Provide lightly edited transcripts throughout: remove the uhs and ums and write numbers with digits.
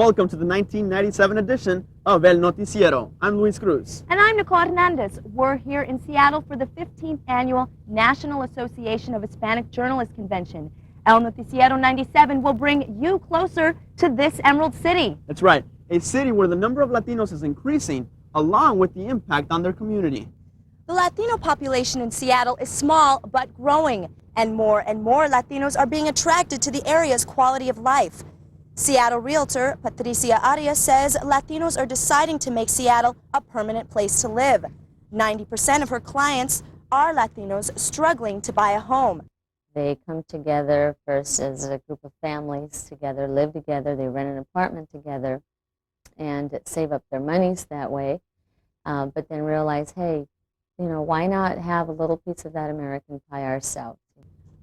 Welcome to the 1997 edition of El Noticiero. I'm Luis Cruz. And I'm Nicole Hernandez. We're here in Seattle for the 15th Annual National Association of Hispanic Journalists Convention. El Noticiero 97 will bring you closer to this Emerald City. That's right, a city where the number of Latinos is increasing, along with the impact on their community. The Latino population in Seattle is small but growing, and more Latinos are being attracted to the area's quality of life. Seattle realtor Patricia Arias says Latinos are deciding to make Seattle a permanent place to live. 90% of her clients are Latinos struggling to buy a home. They come together first as a group of families together, live together, they rent an apartment together and save up their monies that way, but then realize, hey, you know, why not have a little piece of that American pie ourselves?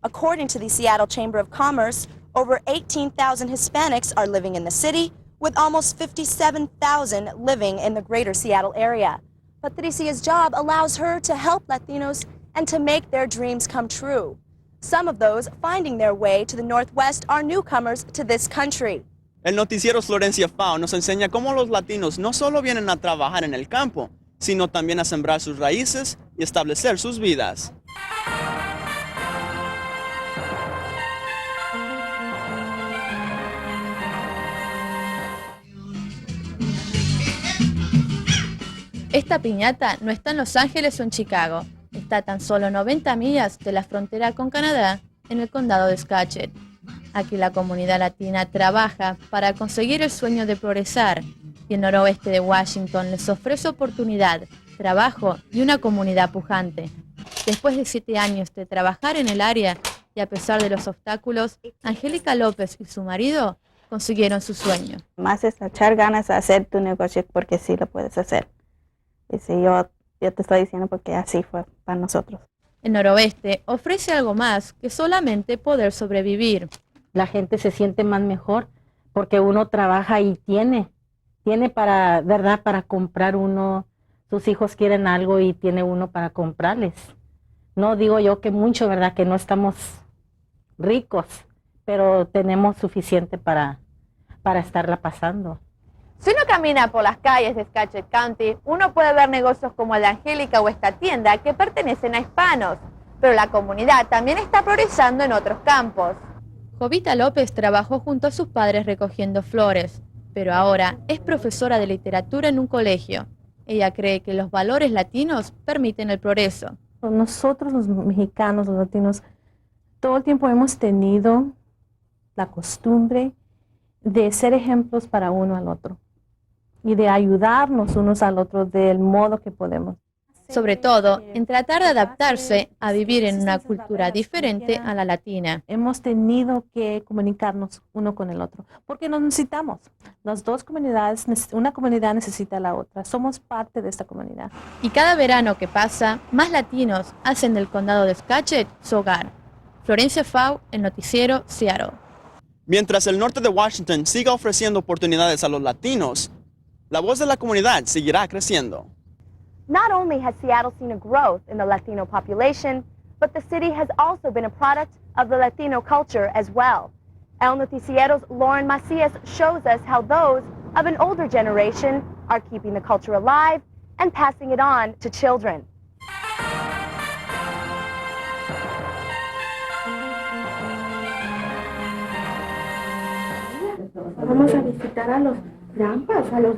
According to the Seattle Chamber of Commerce, over 18,000 Hispanics are living in the city, with almost 57,000 living in the greater Seattle area. Patricia's job allows her to help Latinos and to make their dreams come true. Some of those finding their way to the Northwest are newcomers to this country. El noticiero Florencia Fao nos enseña cómo los latinos no solo vienen a trabajar en el campo, sino también a sembrar sus raíces y establecer sus vidas. Esta piñata no está en Los Ángeles o en Chicago, está a tan solo 90 millas de la frontera con Canadá, en el condado de Skagit. Aquí la comunidad latina trabaja para conseguir el sueño de progresar, y el noroeste de Washington les ofrece oportunidad, trabajo y una comunidad pujante. Después de 7 años de trabajar en el área y a pesar de los obstáculos, Angélica López y su marido consiguieron su sueño. Más es echar ganas a hacer tu negocio porque sí lo puedes hacer. Y sí, yo te estoy diciendo porque así fue para nosotros. El noroeste ofrece algo más que solamente poder sobrevivir. La gente se siente más mejor porque uno trabaja y tiene para, ¿verdad? Para comprar uno. Sus hijos quieren algo y tiene uno para comprarles. No digo yo que mucho, ¿verdad? Que no estamos ricos, pero tenemos suficiente para estarla pasando. Si uno camina por las calles de Skagit County, uno puede ver negocios como el de Angélica o esta tienda que pertenecen a hispanos, pero la comunidad también está progresando en otros campos. Jovita López trabajó junto a sus padres recogiendo flores, pero ahora es profesora de literatura en un colegio. Ella cree que los valores latinos permiten el progreso. Nosotros los mexicanos, los latinos, todo el tiempo hemos tenido la costumbre de ser ejemplos para uno al otro y de ayudarnos unos al otro del modo que podemos. Sobre todo, en tratar de adaptarse a vivir en una cultura diferente a la latina. Hemos tenido que comunicarnos uno con el otro, porque nos necesitamos. Las dos comunidades, una comunidad necesita a la otra. Somos parte de esta comunidad. Y cada verano que pasa, más latinos hacen del condado de Skagit su hogar. Florencia Fao, El Noticiero, Seattle. Mientras el norte de Washington siga ofreciendo oportunidades a los latinos, la voz de la comunidad seguirá creciendo. Not only has Seattle seen a growth in the Latino population, but the city has also been a product of the Latino culture as well. El Noticiero's Lauren Macias shows us how those of an older generation are keeping the culture alive and passing it on to children. Vamos a visitar a los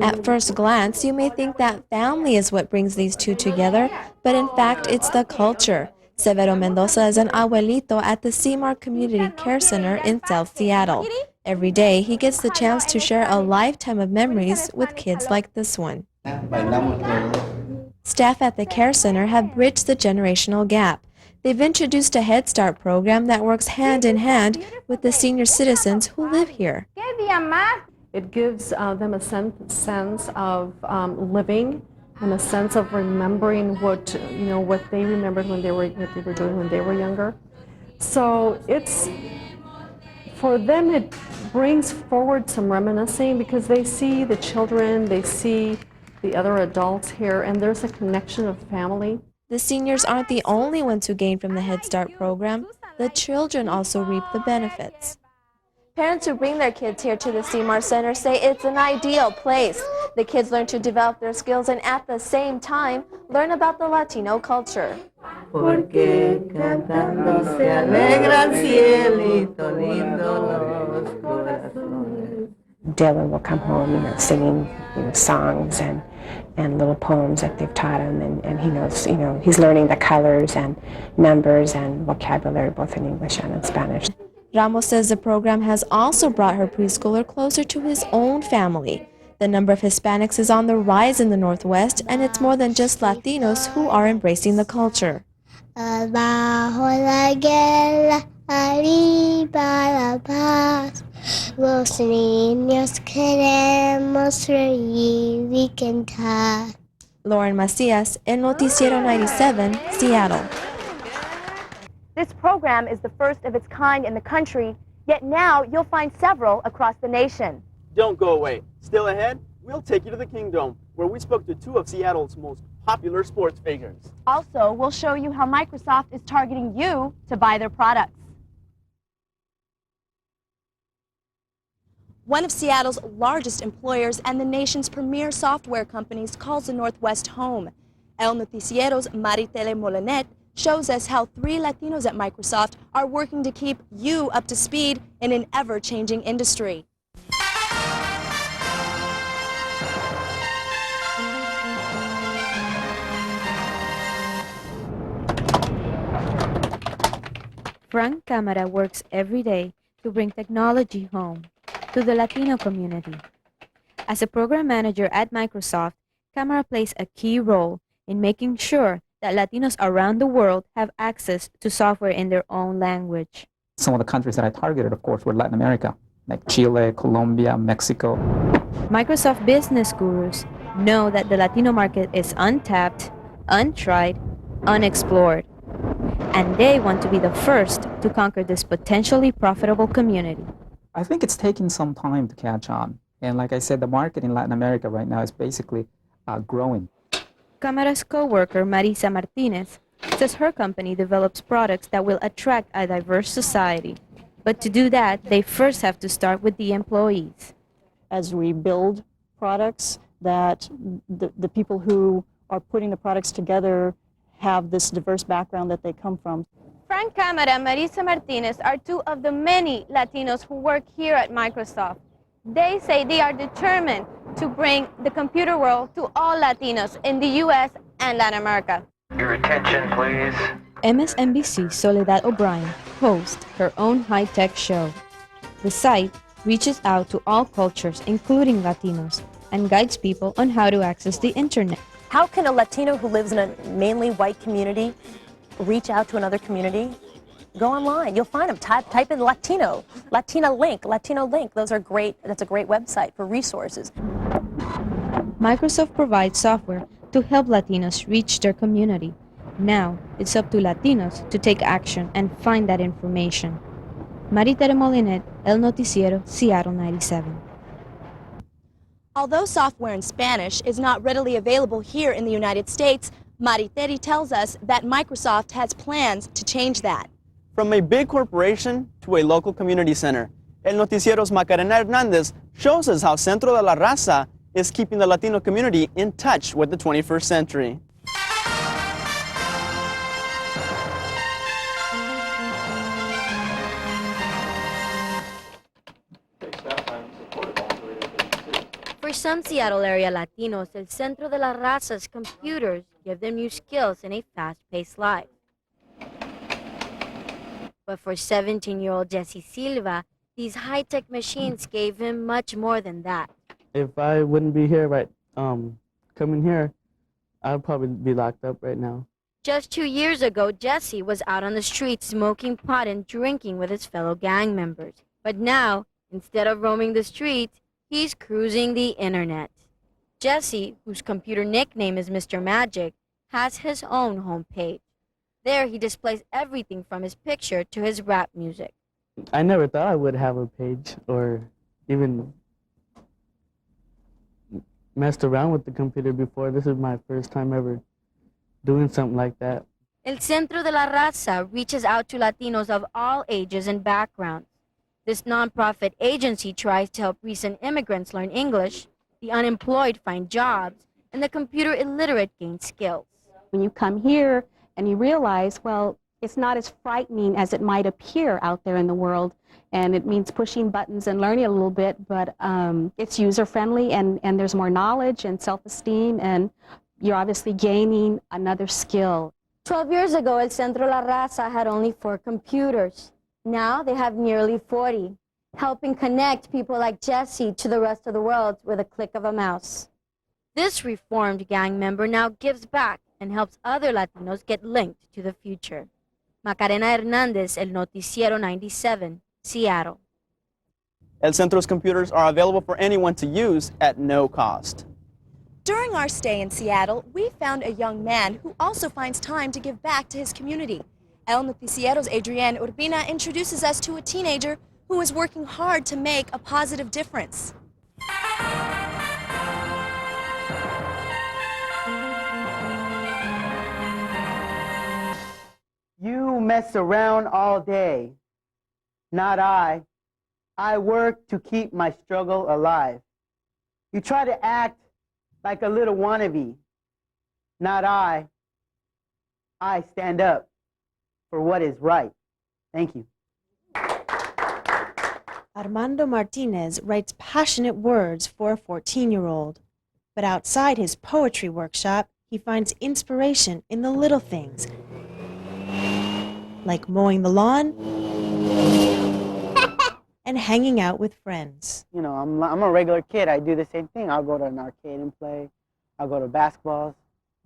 At first glance, you may think that family is what brings these two together, but in fact, it's the culture. Severo Mendoza is an abuelito at the Seymour Community Care Center in South Seattle. Every day, he gets the chance to share a lifetime of memories with kids like this one. Staff at the care center have bridged the generational gap. They've introduced a Head Start program that works hand in hand with the senior citizens who live here. It gives them a sense of living and a sense of remembering what they remembered what they were doing when they were younger. So for them it brings forward some reminiscing because they see the children, they see the other adults here, and there's a connection of family. The seniors aren't the only ones who gain from the Head Start program. The children also reap the benefits. Parents who bring their kids here to the CMAR Center say it's an ideal place. The kids learn to develop their skills and at the same time learn about the Latino culture. Porque cantando se alegra el cielito lindo los corazones. Dylan will come home, singing, songs and little poems that they've taught him, and he knows, he's learning the colors and numbers and vocabulary both in English and in Spanish. Ramos says the program has also brought her preschooler closer to his own family. The number of Hispanics is on the rise in the Northwest, and it's more than just Latinos who are embracing the culture. Abajo la guerra, arriba la paz. Los niños queremos reír y cantar. Lauren Macias, El Noticiero 97, Seattle. This program is the first of its kind in the country, yet now you'll find several across the nation. Don't go away. Still ahead, we'll take you to the Kingdom, where we spoke to two of Seattle's most popular sports figures. Also, we'll show you how Microsoft is targeting you to buy their products. One of Seattle's largest employers and the nation's premier software companies calls the Northwest home. El Noticiero's Maritele Molinet shows us how 3 Latinos at Microsoft are working to keep you up to speed in an ever-changing industry. Frank Cámara works every day to bring technology home to the Latino community. As a program manager at Microsoft, Cámara plays a key role in making sure that Latinos around the world have access to software in their own language. Some of the countries that I targeted, of course, were Latin America, like Chile, Colombia, Mexico. Microsoft business gurus know that the Latino market is untapped, untried, unexplored, and they want to be the first to conquer this potentially profitable community. I think it's taking some time to catch on. And like I said, the market in Latin America right now is basically growing. Cámara's co-worker, Marisa Martinez, says her company develops products that will attract a diverse society. But to do that, they first have to start with the employees. As we build products, that the people who are putting the products together have this diverse background that they come from. Frank Cámara and Marisa Martinez are 2 of the many Latinos who work here at Microsoft. They say they are determined to bring the computer world to all Latinos in the U.S. and Latin America. Your attention, please. MSNBC's Soledad O'Brien hosts her own high-tech show. The site reaches out to all cultures, including Latinos, and guides people on how to access the internet. How can a Latino who lives in a mainly white community reach out to another community? Go online. You'll find them. Type in Latino, Latino link. Those are great. That's a great website for resources. Microsoft provides software to help Latinos reach their community. Now, it's up to Latinos to take action and find that information. Maritele Molinet, El Noticiero, Seattle 97. Although software in Spanish is not readily available here in the United States, Maritele tells us that Microsoft has plans to change that. From a big corporation to a local community center, El Noticiero's Macarena Hernandez shows us how Centro de la Raza is keeping the Latino community in touch with the 21st century. For some Seattle area Latinos, El Centro de la Raza's computers give them new skills in a fast-paced life. But for 17-year-old Jesse Silva, these high-tech machines gave him much more than that. If I wouldn't be here coming here, I'd probably be locked up right now. Just 2 years ago, Jesse was out on the street smoking pot and drinking with his fellow gang members. But now, instead of roaming the streets, he's cruising the internet. Jesse, whose computer nickname is Mr. Magic, has his own homepage. There he displays everything from his picture to his rap music. I never thought I would have a page or even messed around with the computer before. This is my first time ever doing something like that. El Centro de la Raza reaches out to Latinos of all ages and backgrounds. This nonprofit agency tries to help recent immigrants learn English, the unemployed find jobs, and the computer illiterate gain skills. When you come here and you realize, well, it's not as frightening as it might appear out there in the world, and it means pushing buttons and learning a little bit, but it's user-friendly, and there's more knowledge and self-esteem, and you're obviously gaining another skill. 12 years ago, El Centro La Raza had only 4 computers. Now they have nearly 40, helping connect people like Jesse to the rest of the world with a click of a mouse. This reformed gang member now gives back and helps other Latinos get linked to the future. Macarena Hernandez, El Noticiero 97, Seattle. El Centro's computers are available for anyone to use at no cost. During our stay in Seattle, we found a young man who also finds time to give back to his community. El Noticiero's Adrienne Urbina introduces us to a teenager who is working hard to make a positive difference. You mess around all day. Not I. I work to keep my struggle alive. You try to act like a little wannabe. Not I. I stand up for what is right. Thank you. Armando Martinez writes passionate words for a 14-year-old. But outside his poetry workshop, he finds inspiration in the little things, like mowing the lawn and hanging out with friends. You know, I'm a regular kid. I do the same thing. I'll go to an arcade and play. I'll go to basketball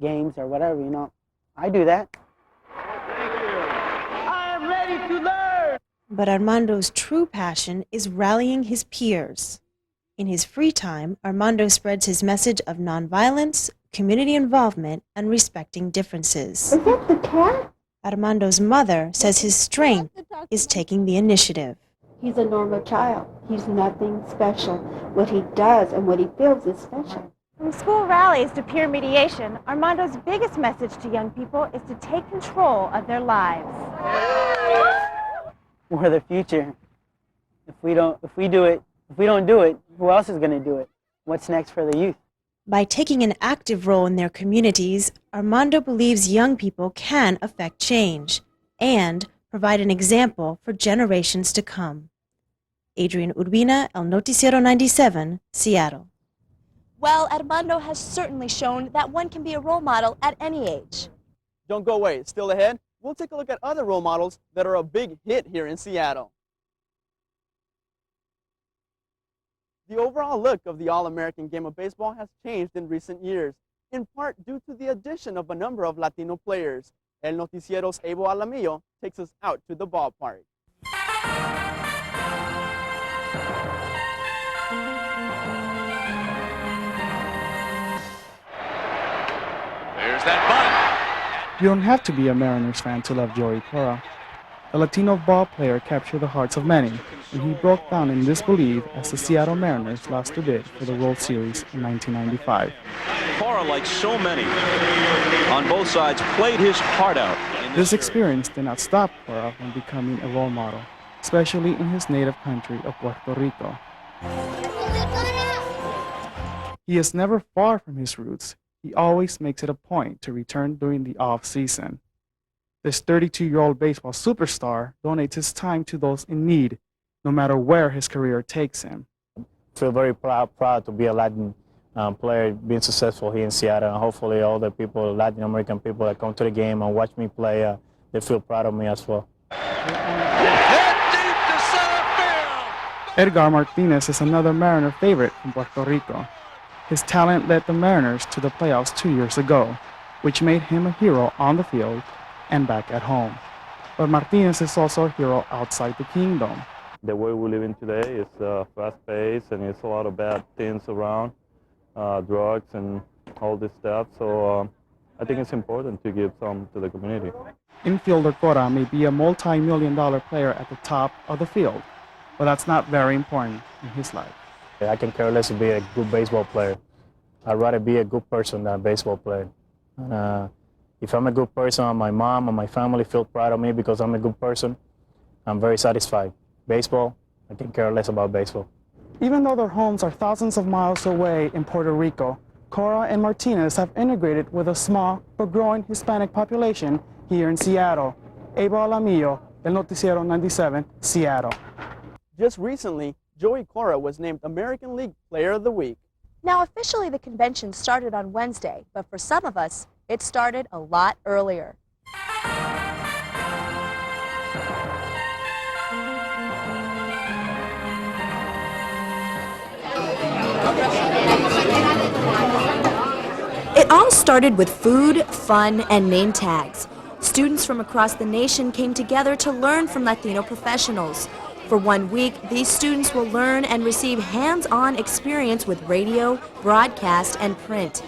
games or whatever, you know. I do that. I am ready to learn! But Armando's true passion is rallying his peers. In his free time, Armando spreads his message of nonviolence, community involvement, and respecting differences. Is that the cat? Armando's mother says his strength is taking the initiative. He's a normal child. He's nothing special. What he does and what he feels is special. From school rallies to peer mediation, Armando's biggest message to young people is to take control of their lives. We're the future. If we don't do it, who else is going to do it? What's next for the youth? By taking an active role in their communities, Armando believes young people can affect change and provide an example for generations to come. Adrienne Urbina, El Noticiero 97, Seattle. Well, Armando has certainly shown that one can be a role model at any age. Don't go away. Still ahead, we'll take a look at other role models that are a big hit here in Seattle. The overall look of the All-American game of baseball has changed in recent years, in part due to the addition of a number of Latino players. El Noticiero's Abel Alamillo takes us out to the ballpark. There's that bunt. You don't have to be a Mariners fan to love Joey Cora. The Latino ball player captured the hearts of many, and he broke down in disbelief as the Seattle Mariners lost the bid for the World Series in 1995. Cora, like so many on both sides, played his heart out. This experience did not stop Cora from becoming a role model, especially in his native country of Puerto Rico. He is never far from his roots. He always makes it a point to return during the off-season. This 32-year-old baseball superstar donates his time to those in need, no matter where his career takes him. I feel very proud to be a Latin player, being successful here in Seattle, and hopefully all the people, Latin American people that come to the game and watch me play, they feel proud of me as well. Edgar Martinez is another Mariner favorite from Puerto Rico. His talent led the Mariners to the playoffs 2 years ago, which made him a hero on the field and back at home. But Martinez is also a hero outside the kingdom. The way we live in today is fast-paced, and it's a lot of bad things around, drugs and all this stuff. So I think it's important to give some to the community. Infielder Cora may be a multi-million-dollar player at the top of the field, but that's not very important in his life. I can care less to be a good baseball player. I'd rather be a good person than a baseball player. And, if I'm a good person, and my mom and my family feel proud of me because I'm a good person, I'm very satisfied. Baseball, I can care less about baseball. Even though their homes are thousands of miles away in Puerto Rico, Cora and Martinez have integrated with a small but growing Hispanic population here in Seattle. Evo Alamillo, El Noticiero 97, Seattle. Just recently, Joey Cora was named American League Player of the Week. Now, officially, the convention started on Wednesday, but for some of us, it started a lot earlier. It all started with food, fun, and name tags. Students from across the nation came together to learn from Latino professionals. For 1 week, these students will learn and receive hands-on experience with radio, broadcast, and print.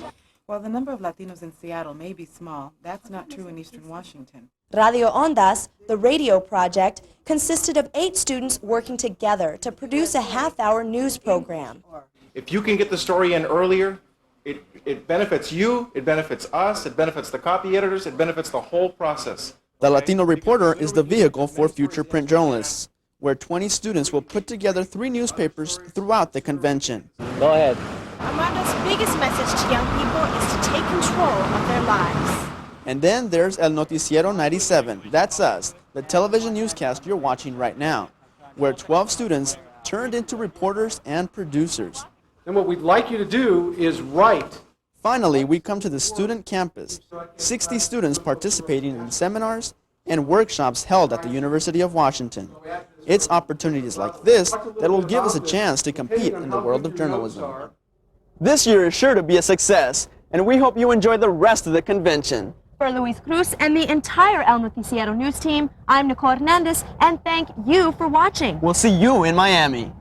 While the number of Latinos in Seattle may be small, that's not true in Eastern Washington. Radio Ondas, the radio project, consisted of 8 students working together to produce a half-hour news program. If you can get the story in earlier, it benefits you, it benefits us, it benefits the copy editors, it benefits the whole process. The Latino Reporter is the vehicle for future print journalists, where 20 students will put together 3 newspapers throughout the convention. Go ahead. Armando's biggest message to young people is to take control of their lives. And then there's El Noticiero 97, that's us, the television newscast you're watching right now, where 12 students turned into reporters and producers. And what we'd like you to do is write. Finally, we come to the student campus, 60 students participating in seminars and workshops held at the University of Washington. It's opportunities like this that will give us a chance to compete in the world of journalism. This year is sure to be a success, and we hope you enjoy the rest of the convention. For Luis Cruz and the entire El Noticiero news team, I'm Nicole Hernandez, and thank you for watching. We'll see you in Miami.